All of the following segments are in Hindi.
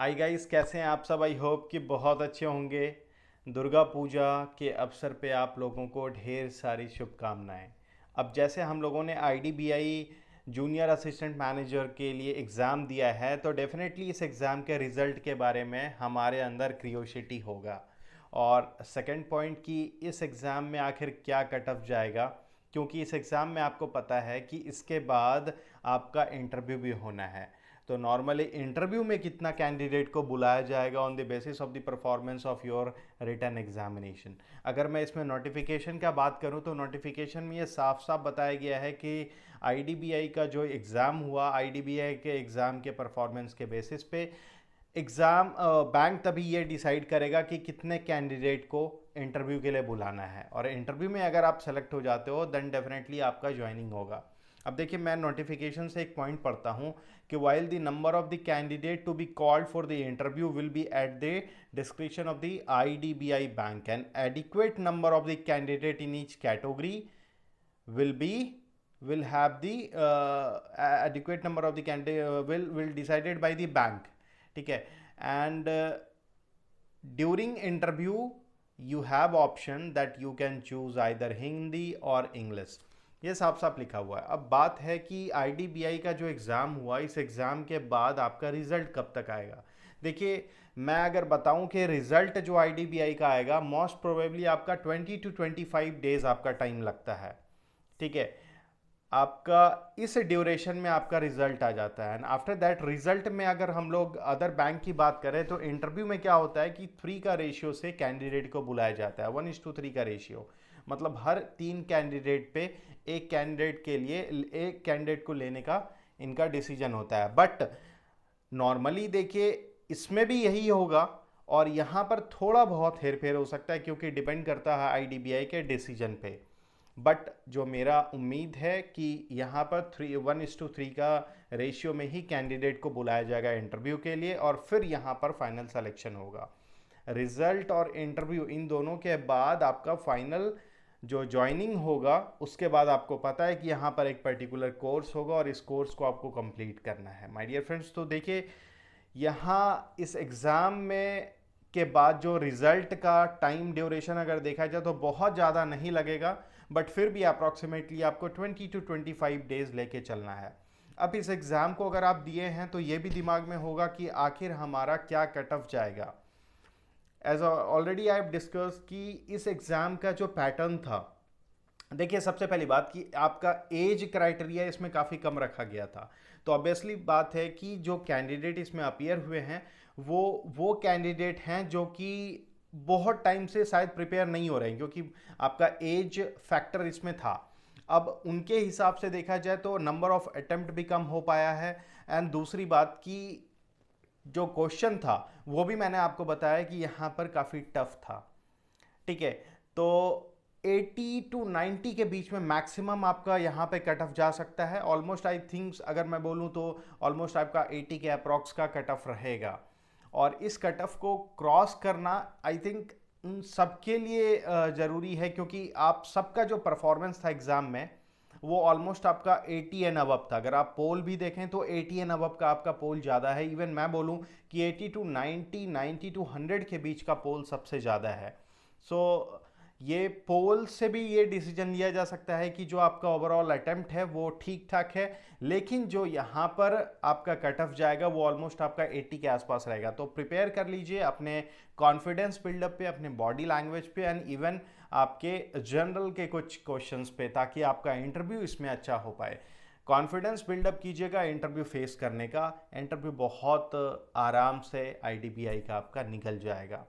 हाय गाइस, कैसे हैं आप सब। आई होप कि बहुत अच्छे होंगे। दुर्गा पूजा के अवसर पे आप लोगों को ढेर सारी शुभकामनाएं। अब जैसे हम लोगों ने आईडीबीआई जूनियर असिस्टेंट मैनेजर के लिए एग्ज़ाम दिया है, तो डेफिनेटली इस एग्ज़ाम के रिज़ल्ट के बारे में हमारे अंदर क्रियोसिटी होगा। और सेकंड पॉइंट कि इस एग्ज़ाम में आखिर क्या कट ऑफ जाएगा, क्योंकि इस एग्ज़ाम में आपको पता है कि इसके बाद आपका इंटरव्यू भी होना है। तो नॉर्मली इंटरव्यू में कितना कैंडिडेट को बुलाया जाएगा on the basis of the performance of your written examination. अगर मैं इसमें नोटिफिकेशन का बात करूं तो नोटिफिकेशन में ये साफ साफ बताया गया है कि आईडीबीआई का जो एग्ज़ाम हुआ, आईडीबीआई के एग्ज़ाम के परफॉर्मेंस के बेसिस पे एग्ज़ाम बैंक तभी ये डिसाइड करेगा कि कितने कैंडिडेट को इंटरव्यू के लिए बुलाना है। और इंटरव्यू में अगर आप सेलेक्ट हो जाते हो देन डेफिनेटली आपका ज्वाइनिंग होगा। अब देखिए, मैं नोटिफिकेशन से एक पॉइंट पढ़ता हूँ कि while the number of the candidate to be called for the interview will be at the description of the IDBI bank and adequate number of the candidate in each category will be will have the adequate number of the candidate will decided by the bank. ठीक है। And during interview you have option that you can choose either Hindi और इंग्लिश। ये साफ साफ लिखा हुआ है। अब बात है कि आईडीबीआई का जो एग्ज़ाम हुआ, इस एग्ज़ाम के बाद आपका रिजल्ट कब तक आएगा। देखिए, मैं अगर बताऊं कि रिजल्ट जो आईडीबीआई का आएगा, मोस्ट प्रोबेबली आपका 20 to 25 डेज आपका टाइम लगता है। ठीक है, आपका इस ड्यूरेशन में आपका रिजल्ट आ जाता है। एंड आफ्टर दैट रिजल्ट में अगर हम लोग अदर बैंक की बात करें तो इंटरव्यू में क्या होता है कि 3 का रेशियो से कैंडिडेट को बुलाया जाता है, 1:3 का रेशियो। मतलब हर 3 कैंडिडेट पे एक कैंडिडेट के लिए एक कैंडिडेट को लेने का इनका डिसीजन होता है। बट नॉर्मली देखिए, इसमें भी यही होगा और यहाँ पर थोड़ा बहुत हेरफेर हो सकता है क्योंकि डिपेंड करता है आईडीबीआई के डिसीजन पे। बट जो मेरा उम्मीद है कि यहाँ पर 1:3 का रेशियो में ही कैंडिडेट को बुलाया जाएगा इंटरव्यू के लिए और फिर यहाँ पर फाइनल सिलेक्शन होगा। रिजल्ट और इंटरव्यू इन दोनों के बाद आपका फाइनल जो ज्वाइनिंग होगा, उसके बाद आपको पता है कि यहाँ पर एक पर्टिकुलर कोर्स होगा और इस कोर्स को आपको कंप्लीट करना है माय डियर फ्रेंड्स। तो देखिए, यहाँ इस एग्ज़ाम में के बाद जो रिज़ल्ट का टाइम ड्यूरेशन अगर देखा जाए तो बहुत ज़्यादा नहीं लगेगा, बट फिर भी अप्रॉक्सीमेटली आपको 20 to 25 डेज लेके चलना है। अब इस एग्ज़ाम को अगर आप दिए हैं तो ये भी दिमाग में होगा कि आखिर हमारा क्या कट ऑफ जाएगा। As already I have discuss कि इस एग्ज़ाम का जो पैटर्न था, देखिए सबसे पहली बात कि आपका एज क्राइटेरिया इसमें काफ़ी कम रखा गया था। तो ऑब्वियसली बात है कि जो कैंडिडेट इसमें अपीयर हुए हैं वो कैंडिडेट हैं जो कि बहुत टाइम से शायद प्रिपेयर नहीं हो रहे हैं, क्योंकि आपका एज फैक्टर इसमें था। अब उनके हिसाब से देखा जाए तो नंबर ऑफ अटेम्प्ट भी कम हो पाया है। एंड दूसरी बात कि जो क्वेश्चन था वो भी मैंने आपको बताया कि यहाँ पर काफ़ी टफ था। ठीक है, तो 80 to 90 के बीच में मैक्सिमम आपका यहाँ पे कट ऑफ जा सकता है। ऑलमोस्ट आई थिंक अगर मैं बोलूँ तो ऑलमोस्ट आपका 80 के अप्रॉक्स का कट ऑफ रहेगा। और इस कट ऑफ को क्रॉस करना आई थिंक सबके लिए ज़रूरी है, क्योंकि आप सबका जो परफॉर्मेंस था एग्ज़ाम में वो ऑलमोस्ट आपका 80 एंड अबव था। अगर आप पोल भी देखें तो 80 एंड अबव का आपका पोल ज़्यादा है। इवन मैं बोलूँ कि 80 to 90, 90 to 100 के बीच का पोल सबसे ज़्यादा है। सो ये पोल से भी ये डिसीजन लिया जा सकता है कि जो आपका ओवरऑल अटेम्प्ट है वो ठीक ठाक है, लेकिन जो यहाँ पर आपका कट ऑफ जाएगा वो ऑलमोस्ट आपका 80 के आसपास रहेगा। तो प्रिपेयर कर लीजिए अपने कॉन्फिडेंस बिल्डअप पे, अपने बॉडी लैंग्वेज पे एंड इवन आपके जनरल के कुछ क्वेश्चंस पे, ताकि आपका इंटरव्यू इसमें अच्छा हो पाए। कॉन्फिडेंस बिल्डअप कीजिएगा इंटरव्यू फेस करने का। इंटरव्यू बहुत आराम से आईडीबीआई का आपका निकल जाएगा।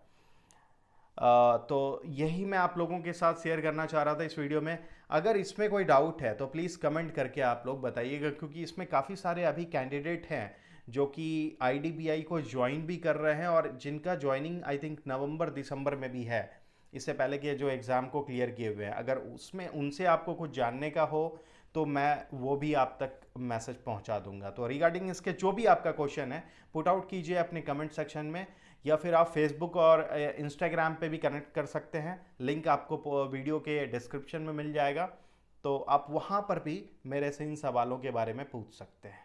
तो यही मैं आप लोगों के साथ शेयर करना चाह रहा था इस वीडियो में। अगर इसमें कोई डाउट है तो प्लीज़ कमेंट करके आप लोग बताइएगा, क्योंकि इसमें काफ़ी सारे अभी कैंडिडेट हैं जो कि आईडीबीआई को ज्वाइन भी कर रहे हैं और जिनका ज्वाइनिंग आई थिंक नवंबर दिसंबर में भी है, इससे पहले के जो एग्ज़ाम को क्लियर किए हुए हैं। अगर उसमें उनसे आपको कुछ जानने का हो तो मैं वो भी आप तक मैसेज पहुंचा दूंगा। तो रिगार्डिंग इसके जो भी आपका क्वेश्चन है पुट आउट कीजिए अपने कमेंट सेक्शन में, या फिर आप फेसबुक और इंस्टाग्राम पे भी कनेक्ट कर सकते हैं। लिंक आपको वीडियो के डिस्क्रिप्शन में मिल जाएगा, तो आप वहाँ पर भी मेरे से इन सवालों के बारे में पूछ सकते हैं।